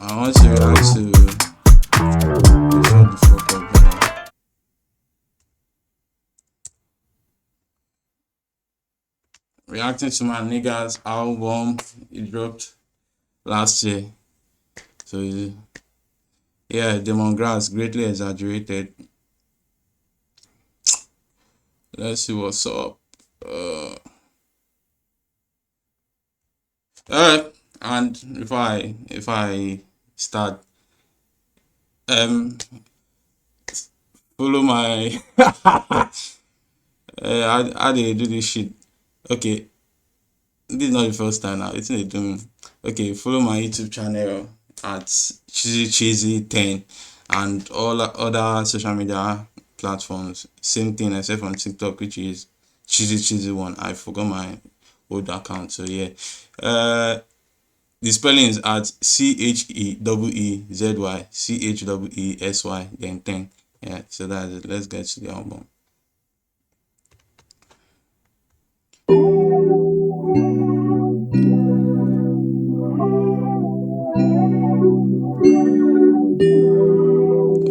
I want to react to shut the fuck up, bro. Reacting to my nigga's album. It dropped last year. So yeah, Damon Grass, Greatly Exaggerated. Let's see what's up. Alright, and if I start, um, follow my how they do this shit. Okay, this is not the first time now. It's they do me. Okay, follow my YouTube channel at Cheezy 10 and all other social media platforms. Same thing except on TikTok, which is Cheezy1. I forgot my old account, so yeah. The spelling is at CHEEZY then 10. Yeah, so that's it. Let's get to the album.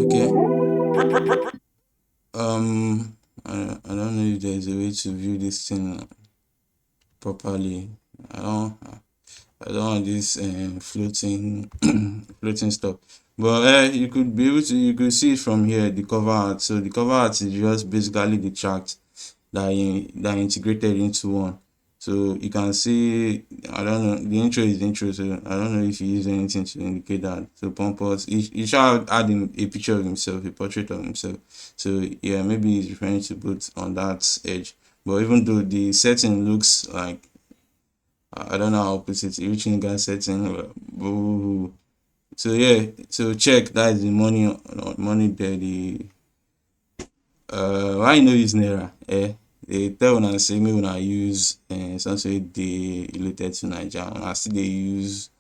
Okay. I don't know if there's a way to view this thing properly. I don't I don't want this floating floating stuff. But you could be able to you could see it from here the cover art. So the cover art is just basically the track that integrated into one. So you can see I don't know the intro is the intro, so I don't know if he used anything to indicate that. So Pompous he shall add in a picture of himself, a portrait of himself. So yeah, maybe he's referring to both on that edge. But even though the setting looks like I don't know how to put it, reaching guy setting. Boo. So yeah, so check that is the money there. The why you no use naira? They tell when I say me when I use something they related to Nigeria. When I see they use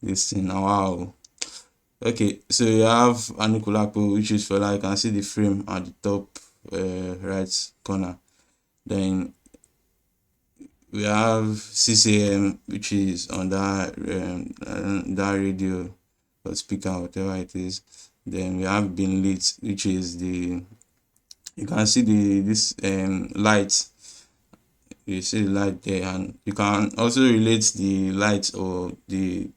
this thing now. Wow. Okay, so you have Anikulapo, which is for like you can see the frame at the top right corner. Then we have CCM, which is on that radio or speaker, whatever it is. Then we have been lit, which is the you can see this light. You see the light there, and you can also relate the light or the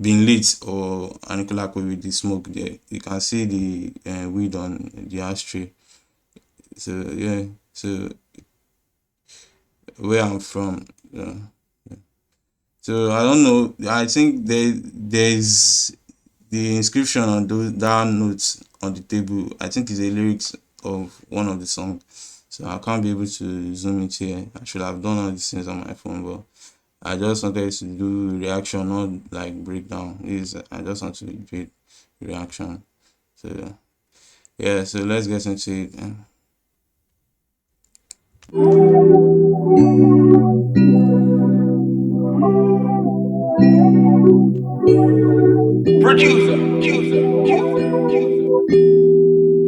being lit or anikulaku with the smoke there. You can see the weed on the ashtray. So yeah, so where I'm from. So I don't know. I think there's the inscription on that notes on the table. I think is a lyrics of one of the songs. So I can't be able to zoom it here. I should have done all these things on my phone, but I just wanted to do reaction, not like breakdown. I just want to do reaction. So yeah, so let's get into it.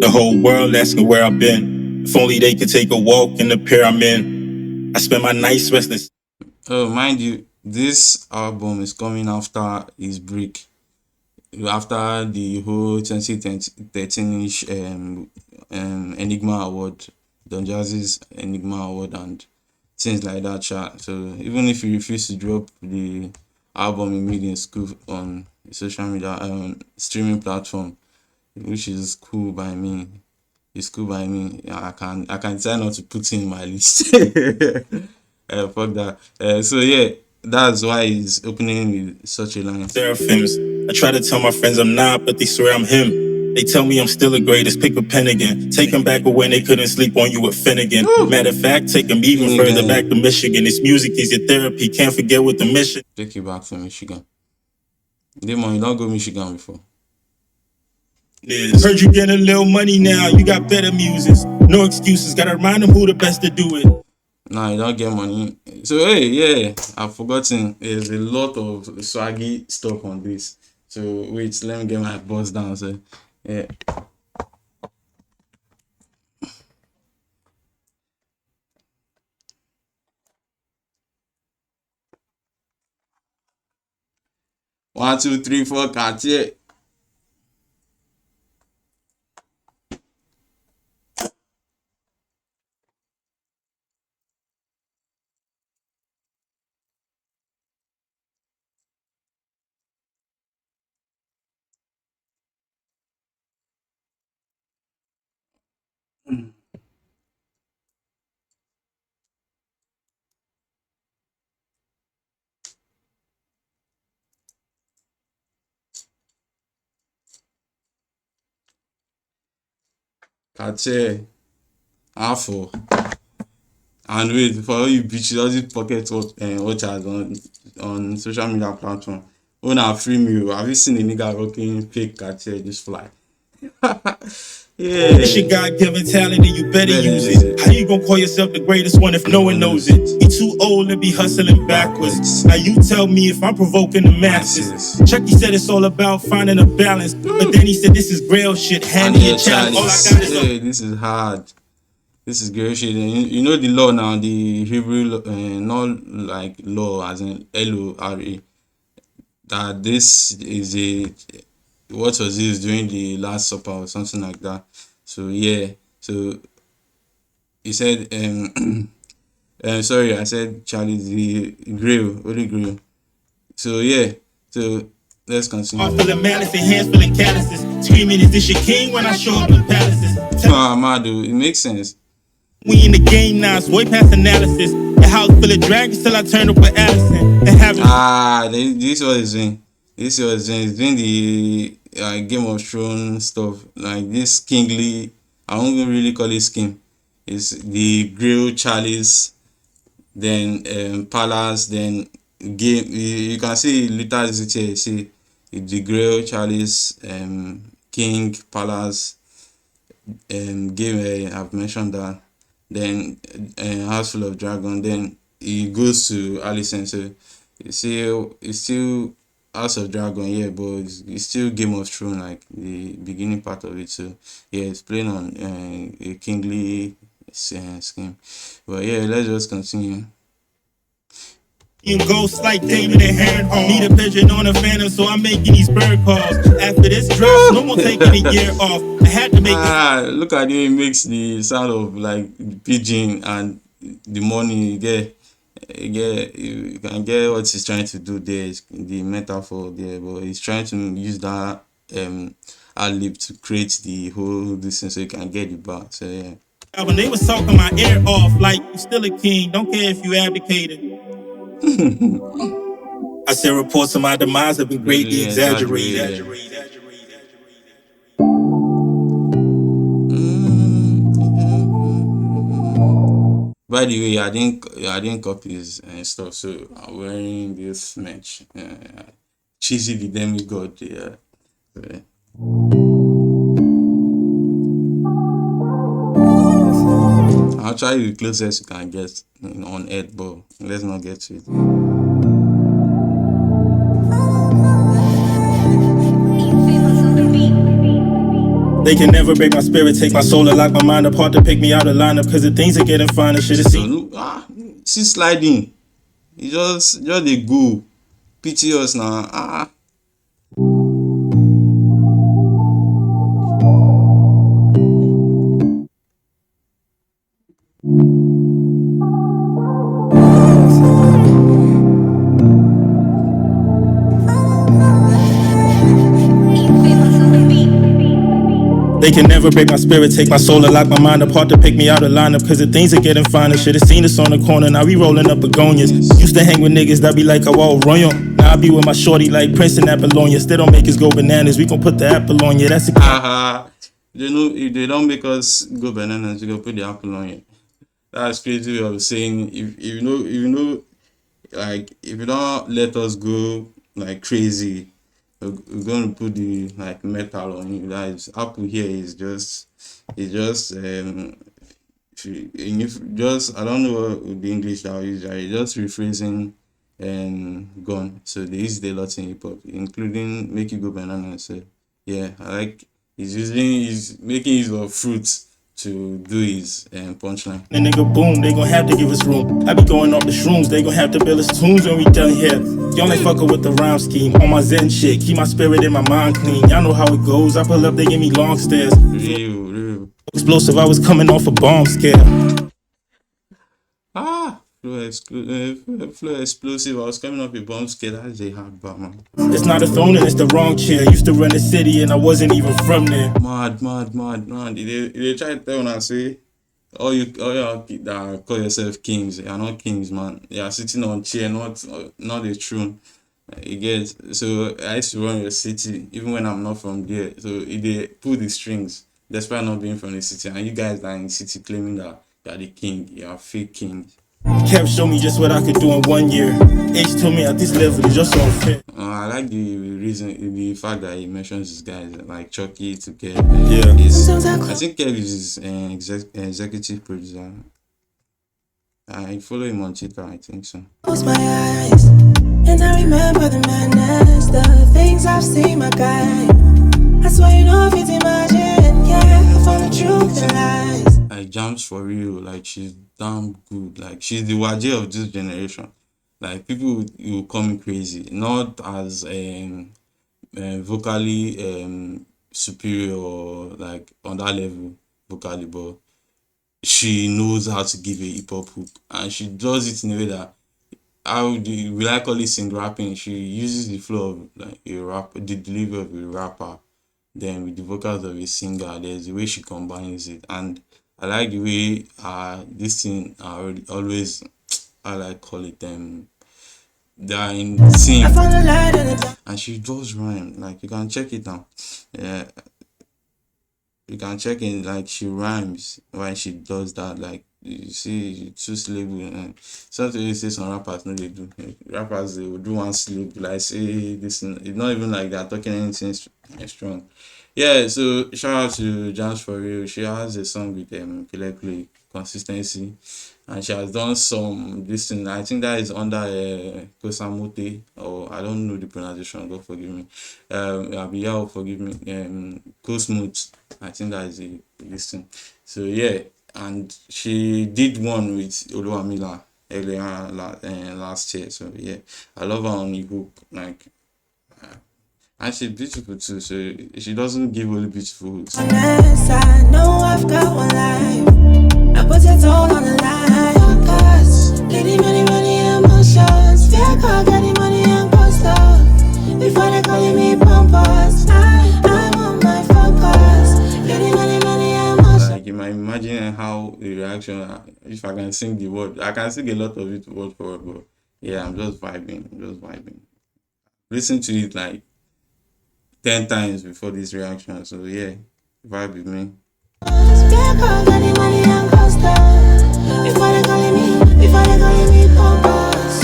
The whole world asking where I've been. If only they could take a walk in the pair I'm in. I spend my nights restless. Oh, mind you, this album is coming after his break. After the whole 2013-ish Enigma Award, Don Jazzy's Enigma Award and things like that. So even if you refuse to drop the album you made in school on social media streaming platform, which is cool by me. It's cool by me. Yeah, I can decide not to put in my list. Fuck that. So yeah, that's why he's opening with such a line. Seraphims. I try to tell my friends I'm not, but they swear I'm him. They tell me I'm still the greatest. Pick a pen again. Take them back when they couldn't sleep on you with Finnegan. Matter of fact, take them even further back to Michigan. This music is your therapy. Can't forget what the mission. Take you back to Michigan. Damon, you don't go Michigan before. Heard you get a little money now. You got better muses. No excuses. Gotta remind them who the best to do it. Nah, you don't get money. So hey, yeah, I've forgotten. There's a lot of swaggy stuff on this. So wait, let me get my boss down. So yeah. 1, 2, 3, 4, Cartier. Cartier. Alpha. And wait, for all you bitches, all these watchers on social media platform. Una free me. Have you seen a nigga rocking fake Cartier just fly? Yeah. It's your God-given talent and you better use it. How you gonna call yourself the greatest one if no one knows it? You too old to be hustling backwards. Now you tell me if I'm provoking the masses. Chucky said it's all about finding a balance, but then he said this is grail shit. Hand me a challenge. All I got is hey, this is hard. This is great shit. You know the law now, the Hebrew, not like law as in LORE, that this is what was used during the Last Supper or something like that. So yeah, so he said, sorry, I said Charlie's the grill, holy grill. So yeah, so let's continue. Heart full of malice and hands full of calluses. Screaming, is this your king when I show up in palaces? Madu, it makes sense. We in the game now, it's way past analysis. The house full of dragons till I turn up with Allison. This was his doing. This was he's doing the Game of Thrones stuff. Like this kingly, I don't even really call it skin. It's the grill chalice, then palace, then game. You can see later this here. See the grill chalice, king palace, game. I've mentioned that. Then House Full of Dragon. Then he goes to Allison. So you see, it's still House of Dragon, yeah, but it's still Game of Thrones, like the beginning part of it. So yeah, it's playing on a kingly scheme. But yeah, let's just continue. You ghosts like Damon and Harrenhal. Need a pigeon on a phantom, so I'm making these bird calls. After this drop, no more taking a year off. I had to make look at it, it makes the sound of like pigeon and the money you can get what he's trying to do there, the metaphor there, but he's trying to use that ad-lib to create the whole distance so you can get it back. So yeah. When they was talking my ear off, like you still a king, don't care if you abdicated. I said reports of my demise have been greatly exaggerated. By the way, I didn't copy his stuff, so I'm wearing this merch. Cheezy the demigod. Yeah. I'll try the closest you can get on Earth, but let's not get to it. They can never break my spirit, take my soul and lock my mind apart to pick me out of lineup, cause the things are getting finer. Should've seen. See sliding. He just they go. Pity us now. They can never break my spirit, take my soul and lock my mind apart to pick me out of lineup, cause the things are getting finer. Should've seen us on the corner, now we rolling up begonias. Used to hang with niggas that be like a wall royal. Now I be with my shorty like Prince and Apollonia. Still don't make us go bananas, we gon' put the apple on you. That's a You know, if they don't make us go bananas, we gonna put the apple on you. That's crazy way of saying if you know like if you don't let us go like crazy, we're going to put the like metal on you. That is apple here is just just I don't know what the English that I use, just rephrasing gone. So they use a lot in hip hop, including make you go banana. So yeah, I like he's making use of fruits to do his punchline. The nigga boom, they gon' have to give us room. I be going off the shrooms, they gon' have to build us tunes when we done here. Y'all ain't fucking with the rhyme scheme. On my Zen shit, keep my spirit and my mind clean. Y'all know how it goes. I pull up, they give me long stares. Real. Explosive, I was coming off a bomb scare. Flow explosive. I was coming up with bomb scare. That's a hard bar, man. It's not a throne and it's the wrong chair. Used to run the city and I wasn't even from there. Mad. They try to tell and say, all y'all that call yourself kings, you're not kings, man. You're sitting on chair, not a throne. You get. So I used to run your city, even when I'm not from there. So they pull the strings, despite not being from the city. And you guys that are in the city claiming that you're the king, you're a fake king. Kev showed me just what I could do in 1 year. H told me at this level it's just unfair. I like the fact that he mentions his guys like Chucky to Kev. Yeah. I think Kev is his executive producer. I follow him on Twitter, I think so. Close my eyes, and I remember the madness, the things I've seen, my guy. That's why you know if it's imagine, yeah, I found the truth and lies. Like Jams for real, like she's damn good. Like she's the YJ of this generation. Like people will call me crazy, not as vocally superior or like on that level vocally, but she knows how to give a hip hop hook, and she does it in a way that will I call it sing rapping. She uses the flow of like a rap, the delivery of a rapper, then with the vocals of a singer. There's the way she combines it, and I like the way this thing always I like call it they're in sync, I found a light in the dark. and she does rhyme. Like you can check it out. Yeah, you can check in like she rhymes when she does that. Like you see two syllable and something you say some rappers no they do. Like, rappers they will do one syllable like say this it's not even like they're talking anything strong. Yeah, so shout out to Jams for real. She has a song with Greatly Consistency, and she has done some this thing. I think that is under Kosamote, or I don't know the pronunciation. God forgive me. Abiyao forgive me. Cosmos. I think that is this thing. So yeah, and she did one with Oluwamila earlier last year. So yeah, I love her on the hook. Like. And she's beautiful too, so she doesn't give only beautiful hooks. I know I've got one life. I put it all on the line. Cause getting many emotions. Feel called getting money and post off. Before they calling me pompous, I'm on my focus. Getting many emotions. Like you might imagine how the reaction if I can sing the word. I can sing a lot of it word for word, but yeah, I'm just vibing. Listen to it like 10 times before this reaction. So yeah, vibe with me. Feel called getting money and post off. Before they calling me pompous.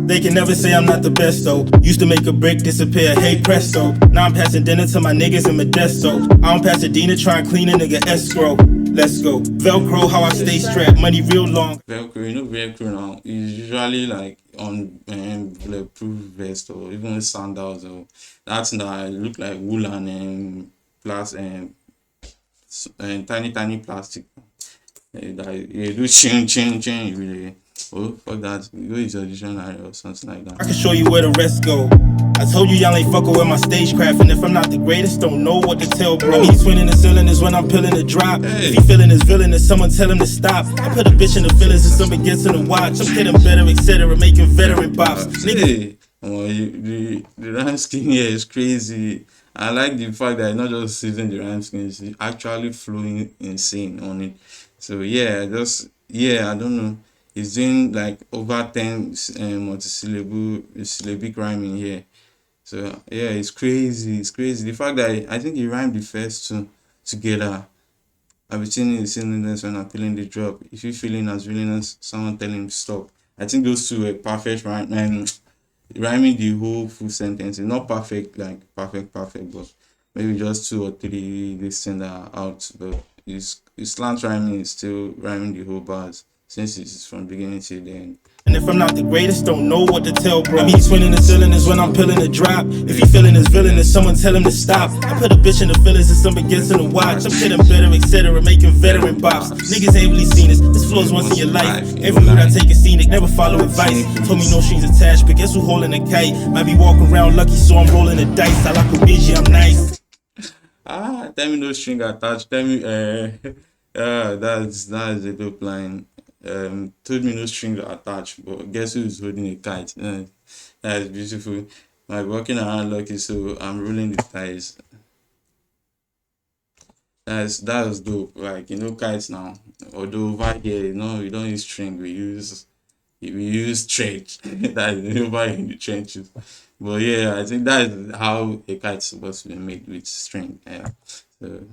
They can never say I'm not the best though. Used to make a brick disappear, hey presto. Now I'm passing dinner to my niggas in Modesto. I don't Pasadena, try and clean a nigga escrow. Let's go. Velcro, how I stay strapped, money real long. Velcro, you know Velcro now is usually like on bulletproof vest or even sandals or that's that look like wool and tiny plastic. That you do chin really. Oh fuck that. You go into a dictionary or something like I that. can show you where the rest go. I told you y'all ain't fucking with my stagecraft, and if I'm not the greatest, don't know what to tell, bro. Me swinging the cylinders when I'm peeling the drop. Hey. If he feeling his villain, then someone tell him to stop. I put a bitch in the feelings and someone gets in the watch. I'm getting better, etc., making veteran bops. Hey, the rhyme scheme here is crazy. I like the fact that it's not just using the rhyme scheme, it's actually flowing insane on it. So I don't know. He's doing like over 10 syllabic rhyming here. So yeah, it's crazy. It's crazy. The fact that I think he rhymed the first two together. I've been seeing the silliness when I'm feeling the drop. If you're feeling as villainous, someone tell him stop. I think those two were perfect rhyming the whole full sentence. It's not perfect, like perfect, but maybe just two or three this thing that are out. But his slant rhyming is still rhyming the whole bars since it's from beginning to the end. And if I'm not the greatest, don't know what to tell, bro. I be twinning the cylinders when I'm pilling the drop. If he feeling his villainous, someone tell him to stop. I put a bitch in the feelings and some begins in the watch. I'm getting better, etc., making veteran bops. Niggas ain't really seen this. This flow's once in your life. Every route I take is scenic, never follow advice. Told me no strings attached, but guess who holding a kite? Might be walking around lucky, so I'm rolling the dice. I like a BG, I'm nice. Tell me no string attached. Tell me, that's a dope line. Told me no string attached, but guess who's holding a kite? That is beautiful. Like walking around lucky, so I'm rolling the dice. That's dope. Like kites now. Although over here, we don't use string. We use stretch. That is over in the trenches. But yeah, I think that is how a kite's supposed to be made, with string. Yeah. So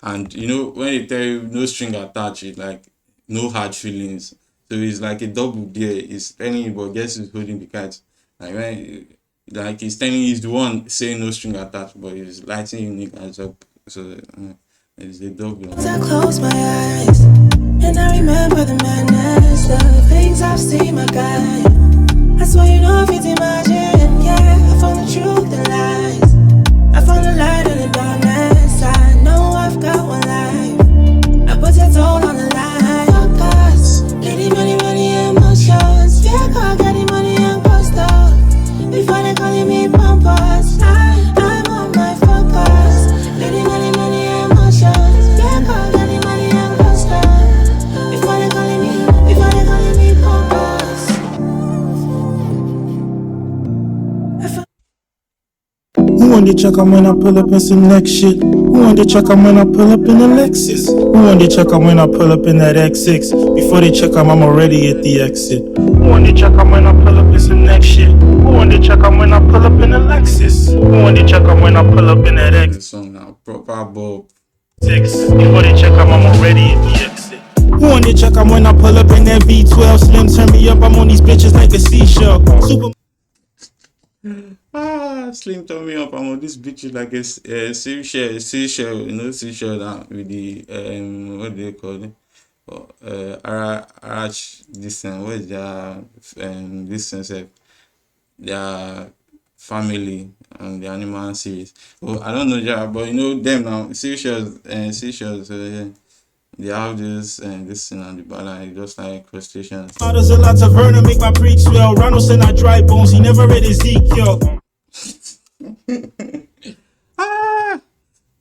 and when they tell you no string attached, it's like no hard feelings. So it's like a double there. It's telling you, but guess who's holding the kite? Like like he's telling you he's the one saying no string attached, but he's lighting unique and up. So it's a double. I close my eyes and I remember the madness, the things I've seen, my guy. I swear you know if it's imagine, yeah. I found the truth and lies. I found the light in the darkness. I know I've got one life. I put it all on the line. Focus, getting money, emotions. Yeah, call getting money and post up. Before they calling me pompous, I'm on my focus. Getting money, emotions. Yeah, call getting money and post up. Before they calling me pompous. Who on the check I'm when I pull up in some next shit? Who on the check I'm when I pull up in a Lexus? Who on the check I'm when I pull up in that X6? Before they check I'm already at the exit. Who on the check I'm when I pull up in some next shit? Who on the check I'm when I pull up in a Lexus? Who on the check I'm when I pull up in that X6? The song now, proper Bob. Before they check I'm already at the exit. Who on the check I'm when I pull up in that V12? Slim turn me up, I'm on these bitches like a seashell. Super. Slim turn me up. I'm on this bitch like a seashell, seashell now with the what do they call it? Arch this what is their this their family and the animal series. Oh, I don't know but them now seashells. Yeah. They have this and this thing on the bottom, just like crustaceans. There's a lot to Verna make my preach swell. Ronald said I dry bones, he never read Ezekiel.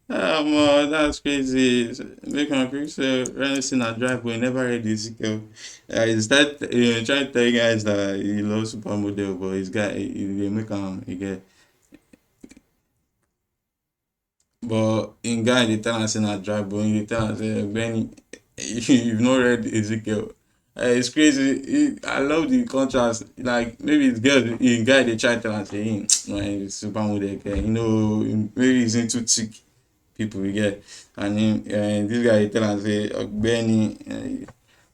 That's crazy. Make my preach swell. Ronald said I dry bone, he never read Ezekiel. Is that trying to tell you guys that he loves supermodel, but he's got they make he get. But in guy, they tell us in a dry bone, they tell us, Benny, you've not read Ezekiel. It's crazy. I love the contrast. Like, maybe it's girls, in guy, they try to tell us, no, he's supermodel, maybe he's into thick people, we get. And this guy, they tell us, Benny,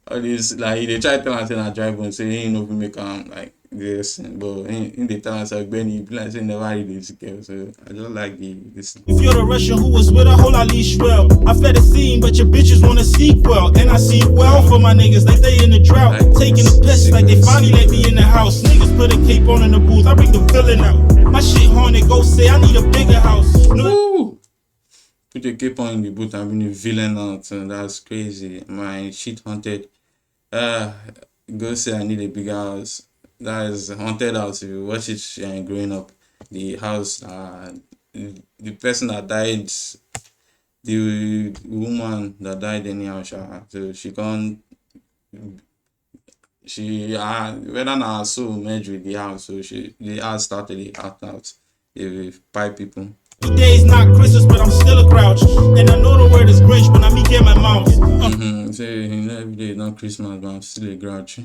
all this, like, they try to tell us in a dry bone, say, he ain't no make like, this, but in the time I Benny, like say never read Ezekiel, so I just like this. If you're the Russian who was with a whole lot leash well, I fed a scene, but your bitches want a sequel, and I see it well for my niggas like they in the drought, like taking a piss like they finally let me in the house. Niggas put a cape on in the booth, I bring the villain out. My shit haunted, go say I need a bigger house. No. Put a cape on in the booth and bring the villain out, and that's crazy. My shit haunted. Go say I need a bigger house. That is haunted house. If you watch it growing up, the house, the person that died, the woman that died anyhow, so she can't, whether now her soul merged with the house, so the house started the out with 5 people. Today is not Christmas, but I'm still a grouch, and I know the word is Grinch, but I me get my mouth. Say every day is not Christmas, but I'm still a grouch.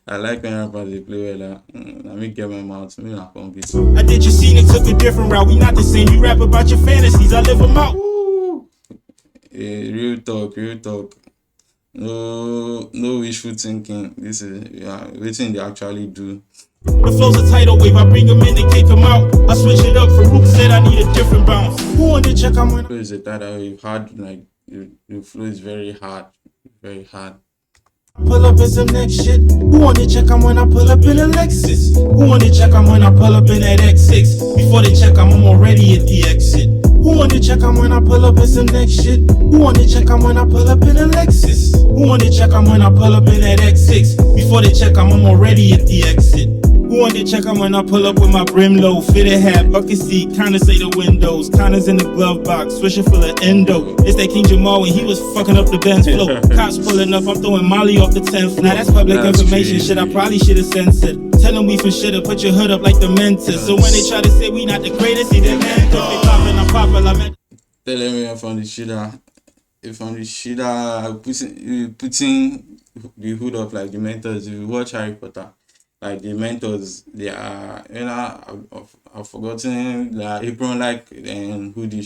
I like when rappers play well. Let me get my mouth. Me not gonna get. I did your scene and took a different route. We not the same. You rap about your fantasies, I live them out. Real talk. No wishful thinking. This is everything they actually do. The flow's a tidal wave, I bring them in and kick them out. I switch it up for Rook said I need a different bounce. Who on the check I'm with? Is a tidal wave hard like the flow is very hard, very hard. Pull up in some next shit. Who wanna check I'm when I pull up in a Lexus? Who wanna check I'm when I pull up in that X6? Before they check I'm already at the exit. Who wanna check I'm when I pull up in some next shit? Who wanna check I'm when I pull up in a Lexus? Who wanna check I'm when I pull up in that X6? Before they check I'm already at the exit. Who wanna check I'm when I pull up with my brim low, fitted hat, bucket seat, kinda say the windows, kinda's in the glove box, swisher full of endo. It's that King Jamal when he was fucking up the Benz flow. Cops pulling up, I'm throwing Molly off the 10th. Now that's public information, shit I probably should've censored. Telling we for shit put your hood up like the Mentor. So when they try to say we not the greatest, see the man. If they poppin', I'm popular. Telling me from the shooter, putting the hood up like the mentors. If you watch Harry Potter, like the mentors, they are, I've forgotten the apron like and hoodie.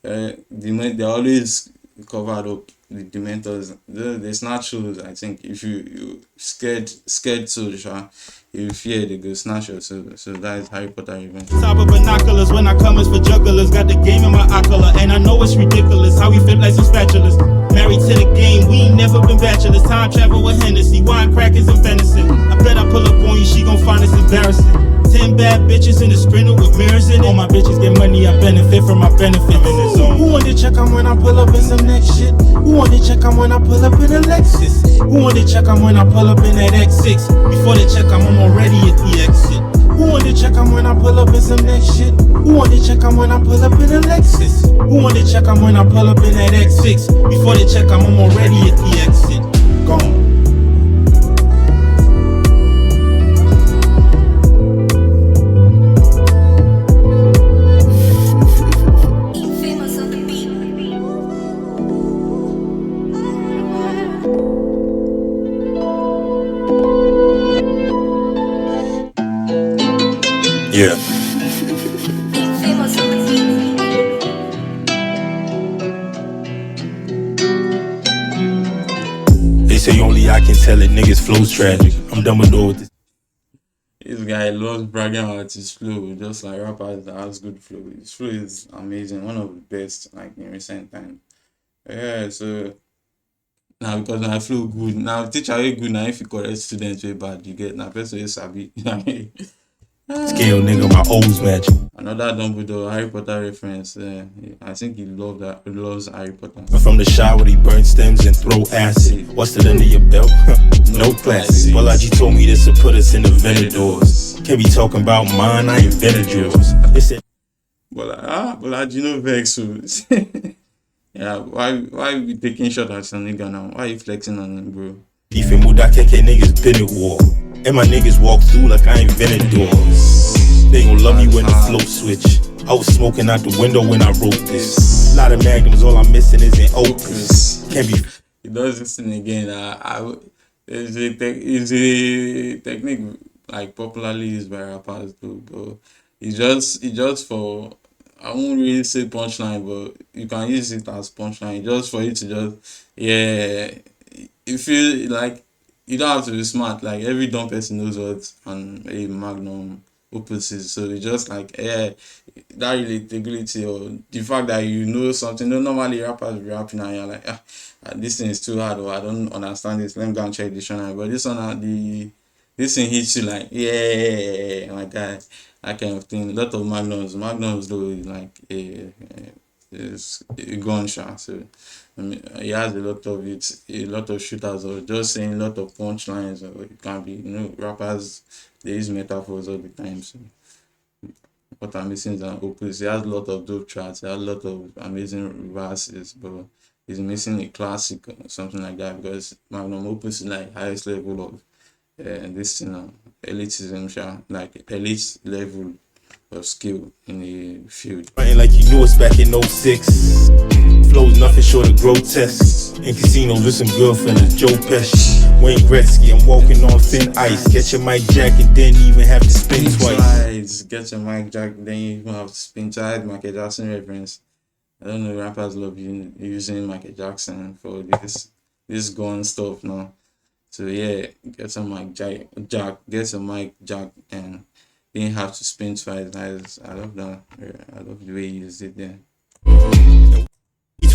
They're always covered up with the mentors. They snatch shoes. I think if you scared to you fear they go snatch you. So that is Harry Potter event. Top of binoculars when I come as for jugglers. Got the game in my ocular, and I know it's ridiculous how we flip like some spatulas. Married to the game, we ain't never been bachelors. Time travel with Hennessy, wine, crackers, and venison. I bet I pull up on you, she gon' find us embarrassing. 10 bad bitches in the sprinter with mirrors in it. All my bitches get money, I benefit from my benefit in the zone. Who wanna check I'm when I pull up in some next shit? Who wanna check I'm when I pull up in a Lexus? Who wanna check I'm when I pull up in that X6? Before they check I'm already at the exit. Who wanna check I'm when I pull up in some next shit? Who wanna check I'm when I pull up in a Lexus? Who wanna check I'm when I pull up in that X6? Before they check I'm already at the exit. Gone. Yeah. They say only I can tell it, niggas flow's tragic. I'm done with all this. This guy loves bragging about his flow, just like rappers that has good flow. His flow is amazing, one of the best like in recent time. Yeah, so now because my flow good, now teacher way good now if you correct students way bad, you get now person is sabi. Scale nigga, my O's magic. Another Dumbledore Harry Potter reference. I think he loves Harry Potter. From the shower, he burn stems and throw acid. What's it under your belt? No classics. Bolaji told me this to put us in the vendors. Can't be talking about mine, I invented yours. Bolaji no vex. Yeah, why we taking shot at some nigga now? Why you flexing on him, bro? Beef and Muda Keke niggas been at war. And my niggas walk through like I invented doors. They gon' love me when the flow switch. I was smoking out the window when I wrote this. Lot of magnums, all I'm missing is an opus. Can't be. He does this thing again. It's a technique like popularly used by rappers too, but it's just for, I won't really say punchline, but you can use it as punchline just for you to just, yeah, you feel like you don't have to be smart. Like every dumb person knows what a magnum opus is. So it's just like, yeah, that relatability or the fact that you know something. No, normally rappers be rapping and you're like, this thing is too hard or I don't understand this. Let me go and check the dictionary. But this one, this thing hits you like, yeah, my guy, that kind of thing. A lot of magnums though is like is a gunshot. So I mean, he has a lot of it, a lot of shooters, or just saying a lot of punchlines, or it can be, rappers, they use metaphors all the time. So what I'm missing is an opus. He has a lot of dope tracks, he has a lot of amazing verses, but he's missing a classic or something like that, because magnum opus is like highest level of this elitism, like elite level of skill in the field. Like you knew us back in 06. Flows nothing short of grotesque. In casinos with some girlfriends, Joe Pesci, Wayne Gretzky. I'm walking on thin ice. Get your mic jack and then even have to spin twice. Get your mic jack, then you even have to spin twice. Michael Jackson reference. I don't know, rappers love using Michael Jackson for this gun stuff now. So yeah, get some mic jack, get some mic jack, and then have to spin twice. I love that. I love the way he used it there.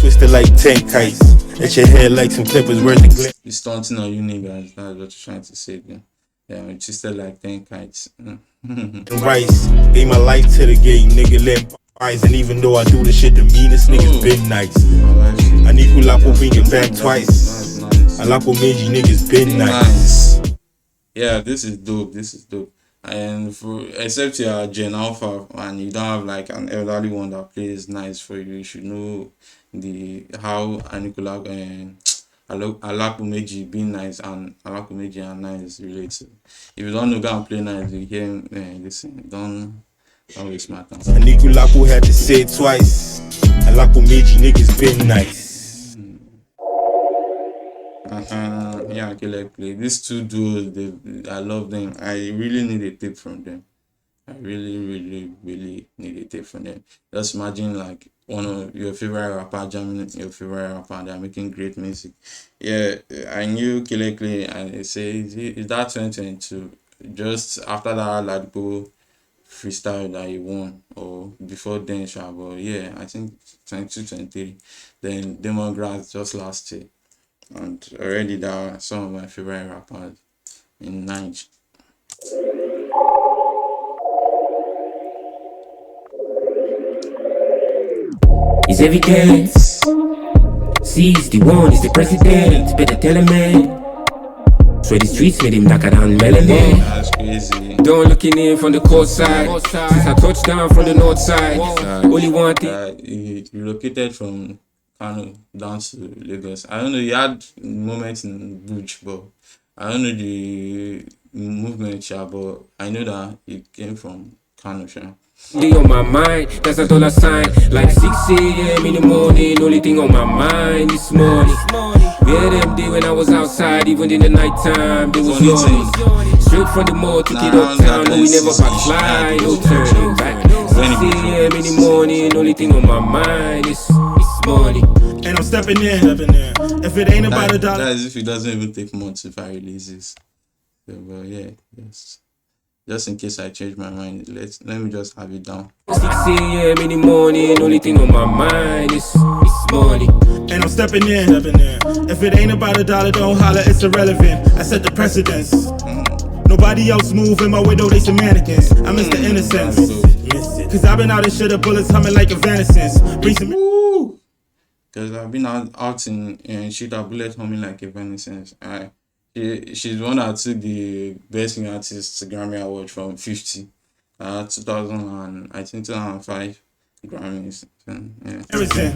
twisted like 10 kites. At your head like some clippers worth of glitter. It's stunting on you niggas. That's what you're trying to say, then. Yeah, we twisted like 10 kites. Rice, gave my life to the game, nigga. Let eyes, and even though I do the shit, the meanest niggas been nice. I need who lapo bring it back twice. I lapo meji niggas been nice. Yeah, this is dope. This is dope. And for except you are Gen Alpha and you don't have like an elderly one that plays nice for you, you should know the how Anikula and Alakumeji being nice and Alakumeji and nice related. If you don't know go and play nice, you hear him listen. Don't waste my time. Aniku Lapo had to say it twice. Alapo meji niggas been nice. Yeah, okay, like play these two duos. I love them. I really need a tip from them. I really, really, really need a tip from them. Just imagine like one of your favorite rapper jamming your favorite rapper. They're making great music. Yeah, I knew Kile Clay and they say is that 2022? Just after that Ladipo freestyle that he won or before then, but yeah, I think 22-23. Then Damon Grass just last year. And already there are some of my favorite rappers in Nigeria. It's evidence. He's the one, he's the president. Better tell him, man. So the streets made him darker than melanin. That's crazy. Don't looking in from the coast side. Since I touched down from the north side. Only one thing. He relocated from Kano down to Lagos. I don't know, he had moments in Bush, but I don't know the movement, but I know that he came from Kano. Day on my mind, that's a dollar sign. Like 6 a.m. in the morning, only thing on my mind this morning. Where them day when I was outside, even in the night time, they was yawning. Straight from the mall, took it uptown, no we never backslide, no turning back. 6 a.m. in the morning, only thing on my mind is money. And I'm stepping in. If it ain't about a dollar. That is if it doesn't even take months if I release this. So, but yeah, yes. Just in case I change my mind, let me just have it down. 6 a.m. in the morning, only thing on my mind is money. And I'm stepping in. If it ain't about a dollar, don't holler, it's irrelevant. I set the precedence. Nobody else moving my window, they some mannequins. I miss the innocence. Cause I've been out in shit of bullets humming like Evanescence. Because I've been out in shit of bullets humming like Evanescence. She's one that took the Best New Artist Grammy Award from 50, 2000 and I think 2005 Grammys. Yeah. Everything.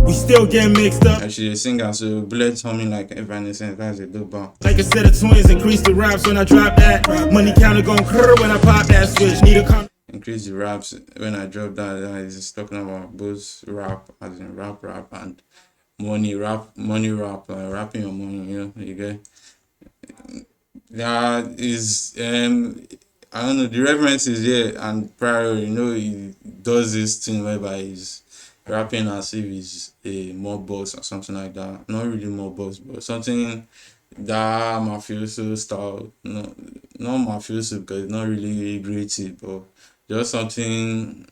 We still getting mixed up. And she's a singer, so bullets humming like Evanescence. That's a dope bar. Like a set of twins, increase the raps when I drop that. Money counter gon' curl when I pop that switch. Need a increase the raps when I drop that. Is talking about both rap, as in rap, and money rap, rapping your money, you get. That is I don't know, the reference is here and prior, he does this thing whereby he's rapping as if he's a mob boss or something like that. Not really mob boss, but something that mafioso style. No, not mafioso because it's not really creative, but just something,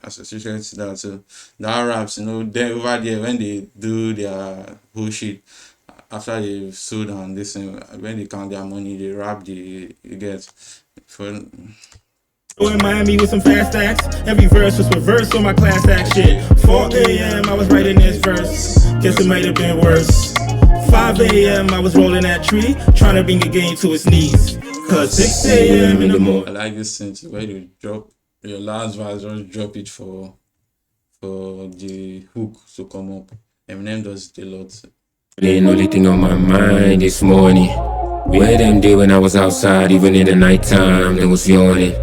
associated to that. So that raps, they over there when they do their bullshit after they've sold and this, when they count their money, they rap you get for. In Miami with some fast acts. Every verse was reversed on my class act shit. 4 a.m. I was writing this verse. Guess it might have been worse. 5 a.m. I was rolling that tree, trying to bring the game to its knees. Cause 6 a.m. in the morning. I like this sense where you drop your last verse, just drop it for the hook to come up. Eminem does it a lot. The only thing on my mind this morning. Where them day when I was outside, even in the night time, they was yawning.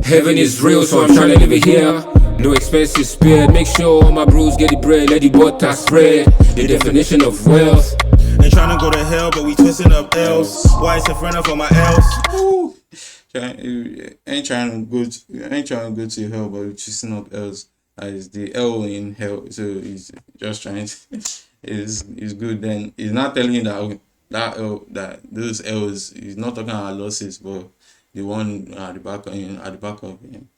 Heaven is real, so I'm trying to live it here. No expenses spared. Make sure all my bros get the bread, let the butter spread. The definition of wealth. Ain't trying to go to hell, but we twisting up L's. Why it's in front of all my L's? Ain't trying to go to hell, but we're twisting up L's. Is the L in hell, so he's just trying to. is good. Then he's not telling you that those L's. He's not talking about losses, but the one at the back of him,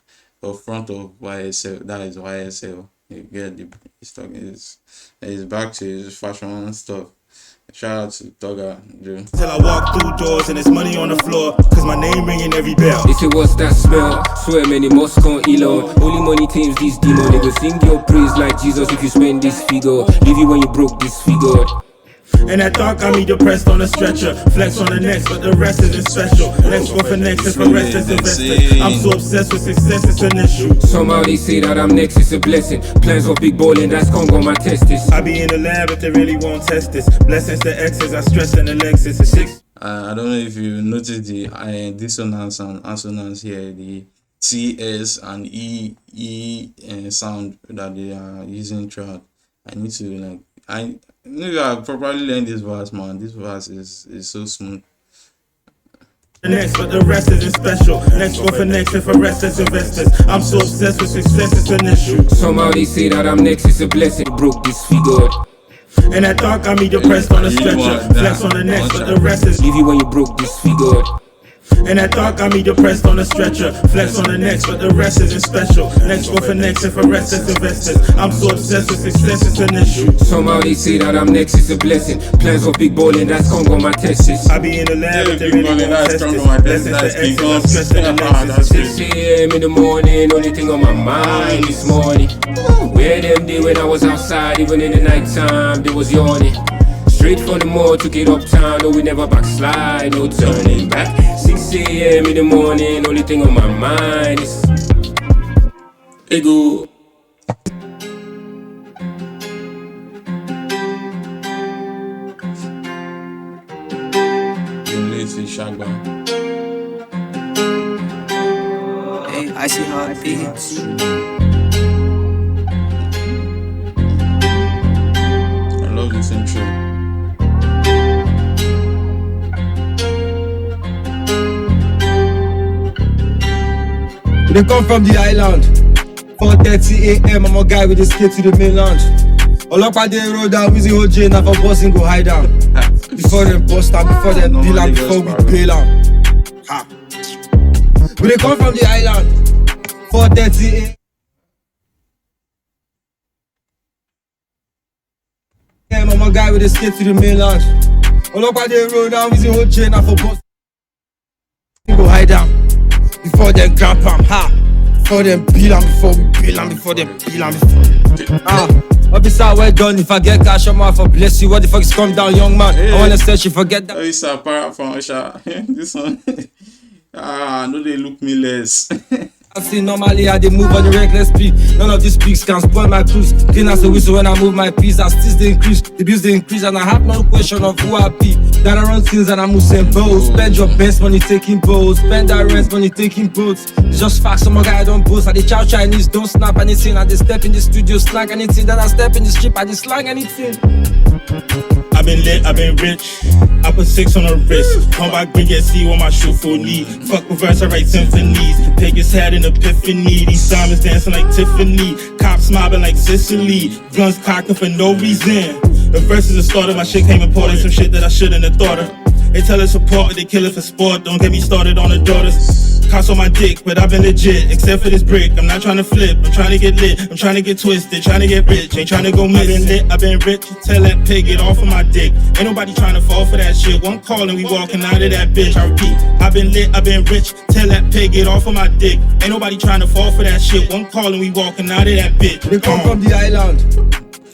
or front of YSL. That is YSL. You get the he's talking is back to his fashion stuff. Shout out to Dogger Joe. Till I walk through doors and there's money on the floor, cause my name ringing every bell. They say what's that smell? Swear many must come Elon. Only money tames this demon. They go sing your praise like Jesus if you spend this figure. Leave you when you broke this figure. And that thought got me depressed on a stretcher. Flex on the next, but the rest isn't special. Next go for next, and for rest is invested. I'm so obsessed with success, it's an issue. Somehow they say that I'm next, it's a blessing. Plans of big bowling, that's Congo, my testis. I be in the lab if they really won't test this. Blessings to X's, I stress in the Lexus. It's 6. I don't know if you noticed the dissonance and assonance here, the TS and E sound that they are using throughout. I need to maybe I properly learn this verse, man. This verse is so smooth. Next, but the rest isn't special. Next go for next, and for rest is investors. I'm so obsessed with success, it's an issue. Somehow they say that I'm next, it's a blessing. Broke this figure. And that thought got me depressed on a stretcher. Flex on the next, but the rest is. Leave you when you broke this figure. And that thought got me depressed on a stretcher. Flex on the next, but the rest isn't special. Next go for next, and for rest is investors. I'm so obsessed with success, it's an issue. Somehow they say that I'm next, it's a blessing. Plans of big bowling, that's Congo, my testis. I be in the lab if they really won't test this. Blessings to X's, I stress in the Lexus. 6 a.m. in the morning, only thing on my mind this morning. Where them day when I was outside, even in the night time, they was yawning. Straight from the mall, took it uptown, no we never backslide, no turning back. 6 a.m. in the morning, only thing on my mind is ego. Hey, I see how it beats. I love this intro. They come from the island. 4:30 a.m. I'm a guy with a skate to the mainland. All up at the road down with the OJ, now for bossing go hide down. Before them bust out, before them bill out, before we bail out. Ha. But they come from the island. 4:30 a.m. I'm a guy with a skate to the mainland. All up at the road down with the OJ, now for bossing go hide down. Before them grab am, ha. Before them bill am, before we bill am, before them bill am, officer, well done. If I get cash, I'm for bless you. What the fuck is come down, young man? I wanna search you, forget that. Oh, it's a para from Osha. This one. No, they look me less. I see normally I they move on the reckless speed. None of these pigs can spoil my cruise. Clean as a whistle when I move my piece. I still they increase, the bills they increase, and I have no question of who I be. That I run things and I'm Usain Bolt. Spend your best money taking boats. Spend that rent money taking boats. It's just facts, some guy I don't boast. I they chow Chinese, don't snap anything. I they step in the studio, slang anything. Then I step in the strip, I they slang anything. I've been lit, I've been rich. I put 6 on the wrist. Come back, big and see what my shoe full need. Fuck reverse, I write symphonies. Pegasus had an epiphany. These diamonds dancing like Tiffany. Cops mobbing like Sicily. Guns cocking for no reason. The verses are started, my shit came imported. Some shit that I shouldn't have thought of. They tell us support, but they kill it for sport. Don't get me started on the daughters. Cops on my dick, but I've been legit. Except for this brick, I'm not trying to flip. I'm trying to get lit, I'm trying to get twisted. Trying to get rich, ain't trying to go missing. I've been lit, I've been rich. Tell that pig, get off of my dick. Ain't nobody trying to fall for that shit. One call and we walking out of that bitch. I repeat, I've been lit, I've been rich. Tell that pig, get off of my dick. Ain't nobody trying to fall for that shit. One call and we walking out of that bitch. They come from the island.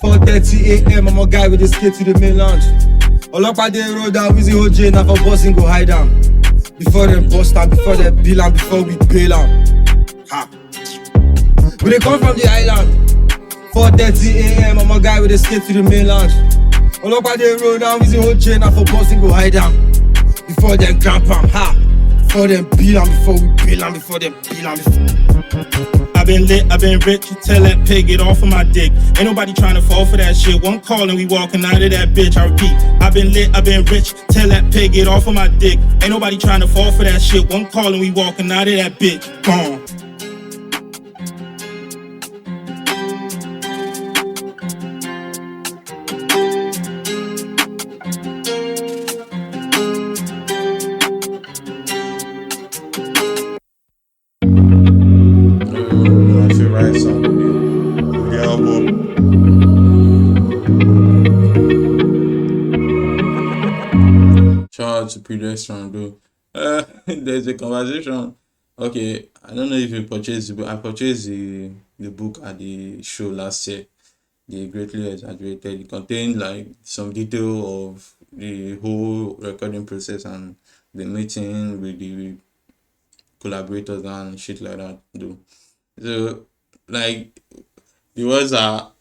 4:30 a.m. I'm a guy with a skate to the mainland. All up at the road down with the OJ, now for bossing go hide down. Before them bust out, before them bill out, before we bail out. Ha. But they come from the island. 4:30 a.m. I'm a guy with a skate to the mainland. All up at the road down with the OJ, now for bossing go hide down. Before them grab am, ha. Before them bill out, before we bail out, before them bill out. I've been lit, I've been rich. Tell that pig, get off of my dick. Ain't nobody trying to fall for that shit. One call and we walking out of that bitch. I repeat, I've been lit, I've been rich. Tell that pig, get off of my dick. Ain't nobody trying to fall for that shit. One call and we walking out of that bitch. Gone. My favorite song, the album. out to Pedestrian though. There's a conversation. Okay, I don't know if you purchased the book. I purchased the book at the show last year. The Greatly Exaggerated. It contained like some detail of the whole recording process and the meeting with the collaborators and shit like that. Though. So like the words are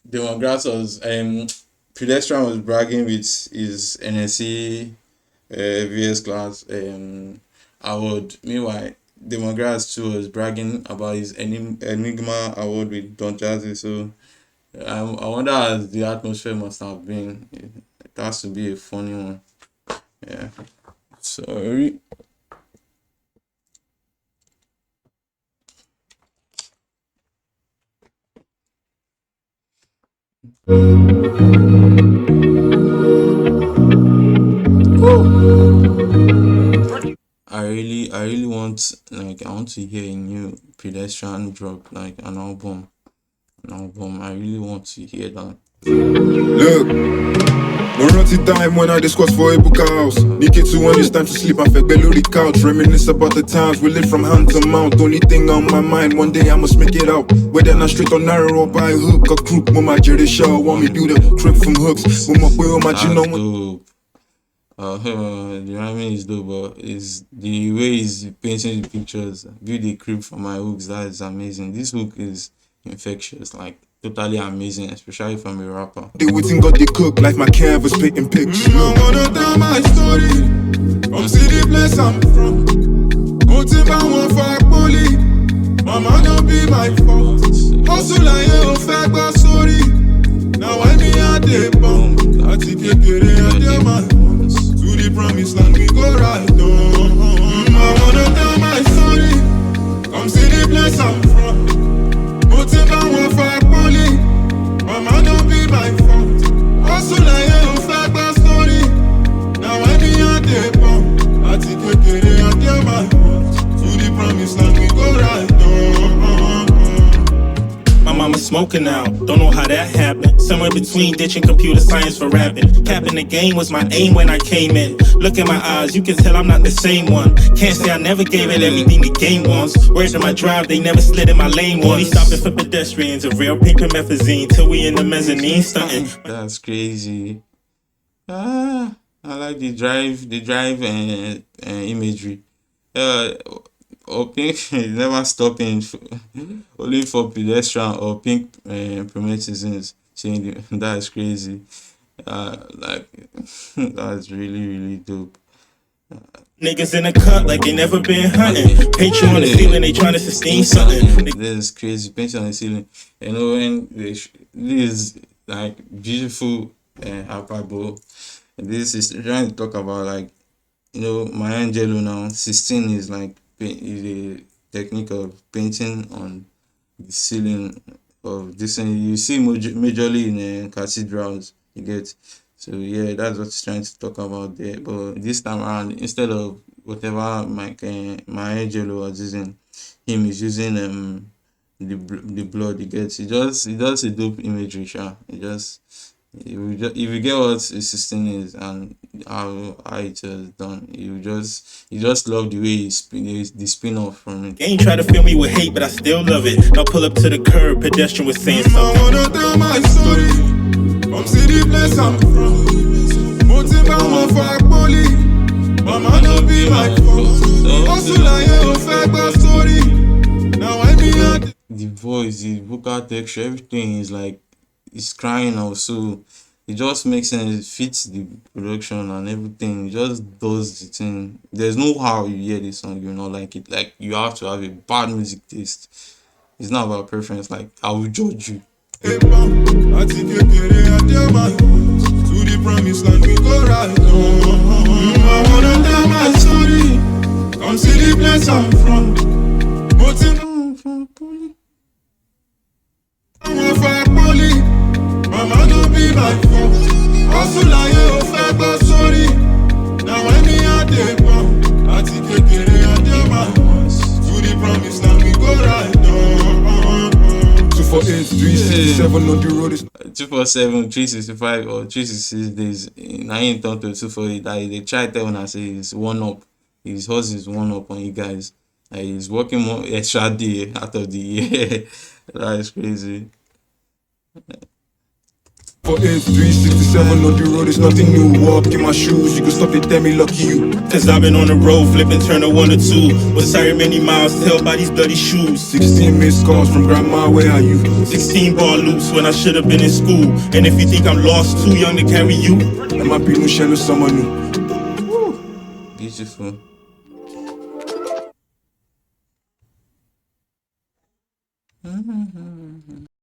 Damon Grass was Pedestrian was bragging with his NSC VS class award. Meanwhile, Damon Grass too was bragging about his Enigma award with Don Jazzy. So I wonder how the atmosphere must have been. It has to be a funny one. Yeah. Sorry. I really want I want to hear a new Pedestrian drop, like an album. I really want to hear that. Look, no runty time when I discuss for a book house. Need it to when it's time to sleep, I feel below the couch. Reminisce about the times we lived from hand to mouth. Only thing on my mind, one day I must make it out. Whether not straight or narrow or by hook or crook. Mama Jerry Shaw want me build a crib from hooks. Mama boy on my dope. The rhyming is dope, but is the way he's painting the pictures. Build a crib for my hooks. That is amazing. This hook is infectious, like totally amazing, especially from a rapper. The waiting got the cook, like my canvas painting pictures. I wanna tell my story. From city place I'm from. Motiva one for bully. Mama don't be my fault. Hustle like you fake but sorry. Now I me at the bomb. I take a kere at the man. To the promised land we go right down. I wanna tell my story. Come see the place I'm from. Motiva one for bully. Mama don't be my fault. Hustle like you fake but story. Now I me at the bomb. I take a kere at the man. To the promised land we go right down. My mama smoking now, don't know how that happened. Somewhere between ditching computer science for rapping. Capping the game was my aim when I came in. Look in my eyes, you can tell I'm not the same one. Can't say I never gave it everything the game wants. Words in my drive, they never slid in my lane once. We stopping for pedestrians, a real pink promethazine. Till we in the mezzanine stunting. That's crazy. I like the drive imagery. Or pink never stopping only for pedestrian or pink promethazines saying that is crazy. Like that's really dope. Niggas in the cut like they never been hunting. Paint you on the ceiling, they trying to sustain something. This is crazy. Paint on the ceiling. You know when this is like beautiful hyperbole. This is trying to talk about like Maya Angelou now. 16 is like is a technique of painting on the ceiling of this, and you see majorly in cathedrals. You get, so yeah, that's what he's trying to talk about there. But this time around, instead of whatever my Angelo was using, him is using the blood. You get, he does a dope imagery, sure. If you get what 16 is and how it was done, you just love the way the spin off from it. They ain't try to fill me with hate, but I still love it. Now pull up to the curb, pedestrian was saying something. I wanna tell my story. From city place I'm from. Motiva one for bully. Mama don't be my fault. Hustle like you fake but story. Now I be at the voice, the vocal texture, everything is like. It's crying also. It just makes sense. It fits the production and everything. It just does the thing. There's no how you hear this song you not like it. Like you have to have a bad music taste. It's not about preference. Like I will judge you. I take a kere at the man. To the promised land we go right now. I wanna tell my story. Come see the place I'm from. From Poli. I'm for bully. Mama don't be my fault. Hustle like you fake but sorry. Now when me at the bomb, I take a kere at the man. To the promised land we go right down. 248 367 on the road is 247, 365 or 366 days. Now ain't turn to 248. They try tell and say it's one up. His horse is one up on you guys. He's working more extra day out of the year. That is crazy. For 367 on the road, it's nothing new. Walk in my shoes, you can stop it, tell me lucky you. Cause I've been on the road, flipping turn a 1 or 2. Was tired many miles, tell by these bloody shoes. 16 missed calls from grandma, where are you? 16 ball loops when I should have been in school. And if you think I'm lost, too young to carry you, I might be no shell or someone new. Beautiful.